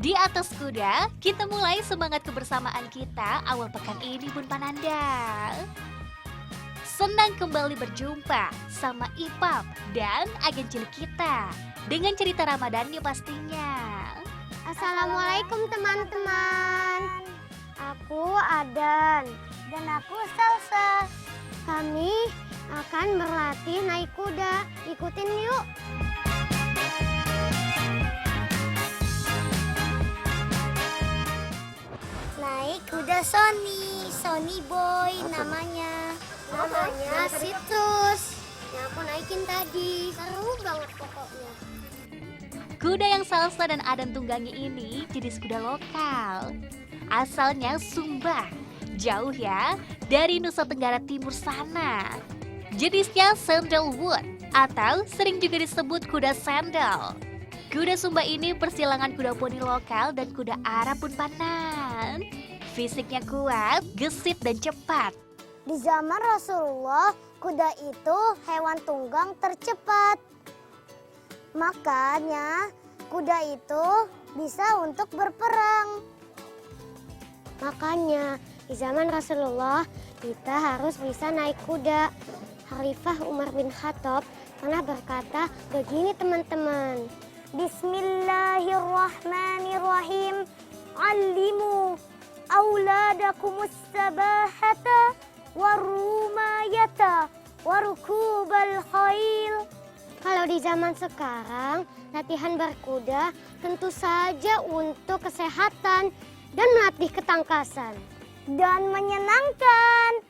Di atas kuda, kita mulai semangat kebersamaan kita awal pekan ini Bun Pananda. Senang kembali berjumpa sama Ipap dan agen cilik kita dengan cerita Ramadannya pastinya. Assalamualaikum teman-teman. Aku Adan dan aku Salsa. Kami akan berlatih naik kuda. Ikutin yuk. Naik kuda Sony Boy namanya. Namanya Situs. Yang aku naikin tadi. Seru banget pokoknya. Kuda yang Salsa dan Adan tunggangi ini jenis kuda lokal. Asalnya Sumba, jauh ya, dari Nusa Tenggara Timur sana. Jenisnya sandalwood atau sering juga disebut kuda sandal. Kuda Sumba ini persilangan kuda poni lokal dan kuda Arab Bun Panan. Fisiknya kuat, gesit dan cepat. Di zaman Rasulullah, kuda itu hewan tunggang tercepat. Makanya kuda itu bisa untuk berperang. Makanya di zaman Rasulullah kita harus bisa naik kuda. Khalifah Umar bin Khattab pernah berkata begini teman-teman. Bismillahirrahmanirrahim. Allimu auladakumus sabahata warumayata warukubal khail. Kalau di zaman sekarang, latihan berkuda tentu saja untuk kesehatan dan melatih ketangkasan. Dan menyenangkan.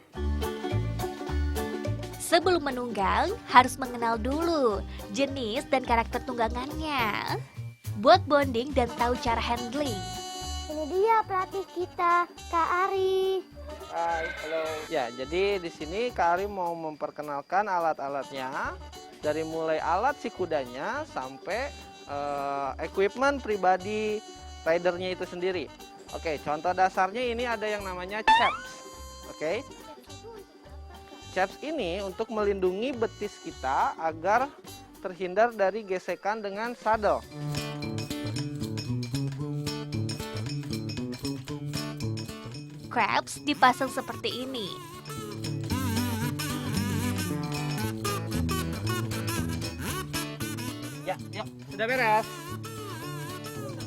Sebelum menunggang, harus mengenal dulu jenis dan karakter tunggangannya. Buat bonding dan tahu cara handling. Ini dia pelatih kita, Kak Ari. Hai, halo. Ya, jadi di sini Kak Ari mau memperkenalkan alat-alatnya. Dari mulai alat si kudanya sampai equipment pribadi ridernya itu sendiri. Oke, contoh dasarnya ini ada yang namanya chaps. Oke. Chaps ini untuk melindungi betis kita agar terhindar dari gesekan dengan saddle. Crabs dipasang seperti ini. Ya, yuk, sudah beres.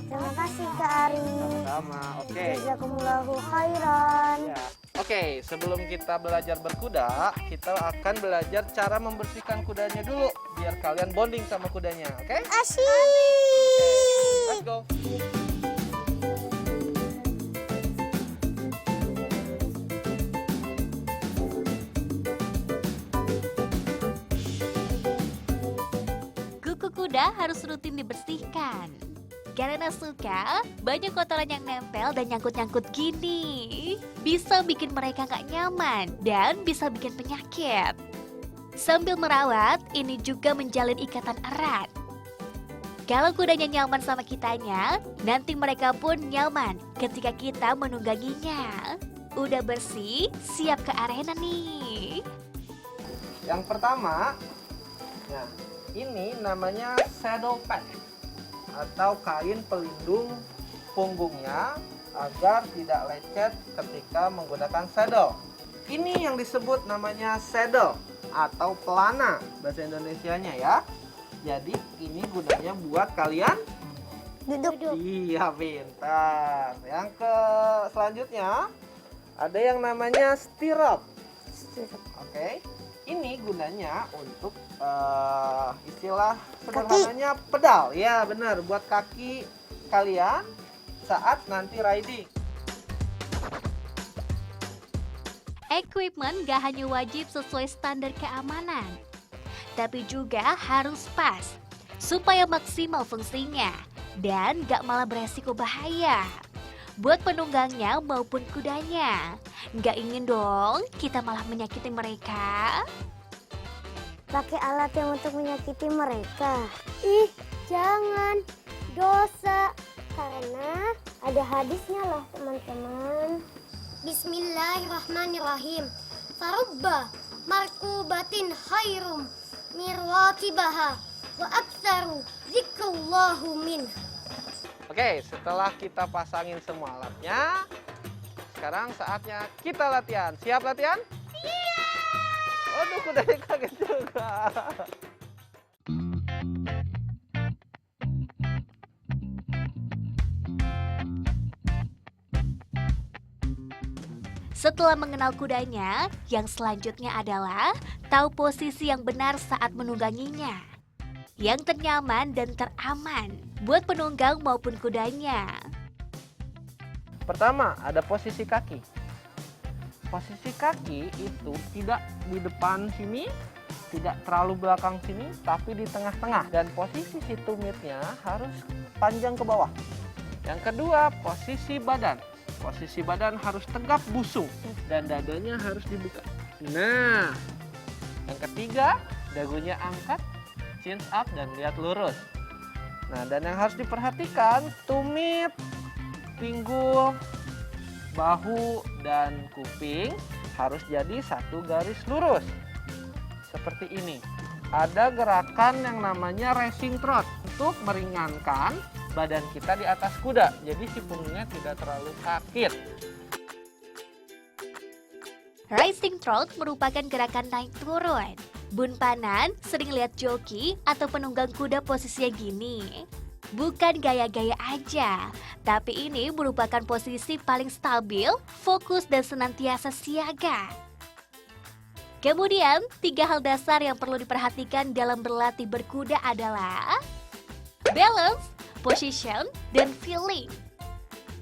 Terima kasih Kak Ari. Sama, oke. Jazakumullahu khairan. Ya. Oke, sebelum kita belajar berkuda, kita akan belajar cara membersihkan kudanya dulu, biar kalian bonding sama kudanya, oke? Asyik. Let's go. Kuku kuda harus rutin dibersihkan. Karena suka, banyak kotoran yang nempel dan nyangkut-nyangkut gini. Bisa bikin mereka gak nyaman dan bisa bikin penyakit. Sambil merawat, ini juga menjalin ikatan erat. Kalau kudanya nyaman sama kitanya, nanti mereka pun nyaman ketika kita menungganginya. Udah bersih, siap ke arena nih. Yang pertama, nah, ini namanya saddle pad atau kain pelindung punggungnya agar tidak lecet ketika menggunakan saddle. Ini yang disebut namanya saddle atau pelana bahasa Indonesianya ya. Jadi ini gunanya buat kalian Duduk. Iya, pintar. Yang selanjutnya ada yang namanya stirrup. Oke. Ini gunanya untuk istilah sederhananya pedal. Ya, benar, buat kaki kalian saat nanti riding. Equipment gak hanya wajib sesuai standar keamanan, tapi juga harus pas supaya maksimal fungsinya dan gak malah beresiko bahaya buat penunggangnya maupun kudanya. Gak ingin dong kita malah menyakiti mereka. Pakai alat yang untuk menyakiti mereka. Ih, jangan. Dosa. Karena ada hadisnya loh teman-teman. Bismillahirrahmanirrahim. Farubba markubatin khairum mirwakibaha wa aktsaru zikrullahu min. Oke, setelah kita pasangin semua alatnya, sekarang saatnya kita latihan. Siap latihan? Iya! Waduh, kudanya kaget juga. Setelah mengenal kudanya, yang selanjutnya adalah tahu posisi yang benar saat menungganginya. Yang ternyaman dan teraman buat penunggang maupun kudanya. Pertama, ada posisi kaki. Posisi kaki itu tidak di depan sini, tidak terlalu belakang sini, tapi di tengah-tengah. Dan posisi si tumitnya harus panjang ke bawah. Yang kedua, posisi badan. Posisi badan harus tegap busung dan dadanya harus dibuka. Nah, yang ketiga, dagunya angkat, chin up dan lihat lurus. Nah, dan yang harus diperhatikan, tumit, pinggul, bahu, dan kuping harus jadi satu garis lurus. Seperti ini. Ada gerakan yang namanya racing trot untuk meringankan badan kita di atas kuda. Jadi si punggungnya tidak terlalu sakit. Racing trot merupakan gerakan naik turun. Bun Panan sering lihat joki atau penunggang kuda posisinya gini. Bukan gaya-gaya aja, tapi ini merupakan posisi paling stabil, fokus dan senantiasa siaga. Kemudian, 3 hal dasar yang perlu diperhatikan dalam berlatih berkuda adalah balance, position, dan feeling.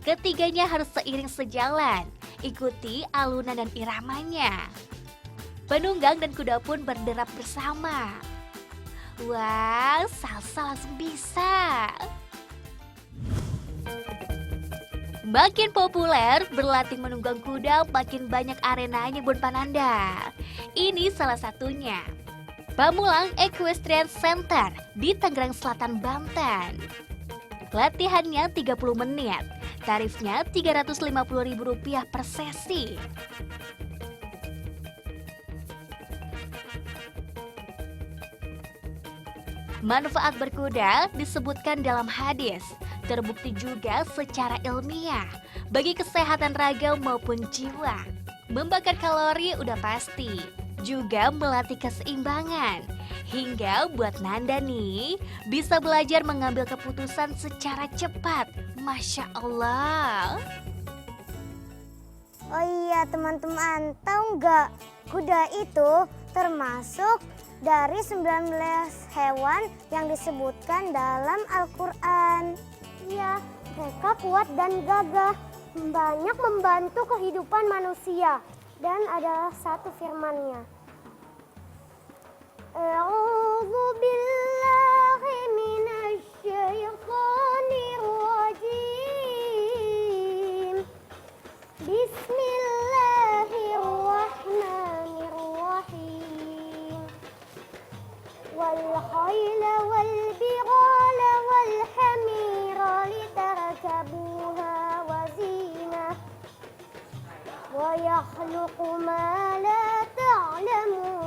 Ketiganya harus seiring sejalan, ikuti alunan dan iramanya. Penunggang dan kuda pun berderap bersama. Wah, salsa langsung bisa. Makin populer, berlatih menunggang kuda makin banyak arenanya Bun Pananda. Ini salah satunya. Pamulang Equestrian Center di Tangerang Selatan, Banten. Latihannya 30 menit, tarifnya Rp350.000 per sesi. Manfaat berkuda disebutkan dalam hadis, terbukti juga secara ilmiah bagi kesehatan raga maupun jiwa. Membakar kalori udah pasti, juga melatih keseimbangan. Hingga buat Nanda nih, bisa belajar mengambil keputusan secara cepat. Masya Allah. Oh iya teman-teman, tahu nggak kuda itu termasuk dari 19 hewan yang disebutkan dalam Al-Quran. Iya, mereka kuat dan gagah, banyak membantu kehidupan manusia. Dan adalah satu firmannya. A'udzu billahi minasy syaithanir rajim. Bismillahirrahmanirrahim. Wal khayla wal bighala wal hamira litarkabuha wa zinah. Wa yakhluqu ma la ta'lamun.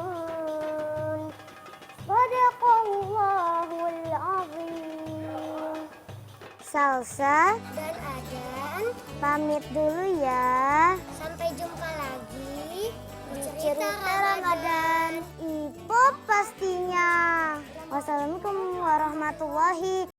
Sadaqallahul azim. Salsa dan Adan pamit dulu ya. Sampai jumpa lagi di cerita Ramadan. Ipo pastinya. Wassalamualaikum warahmatullahi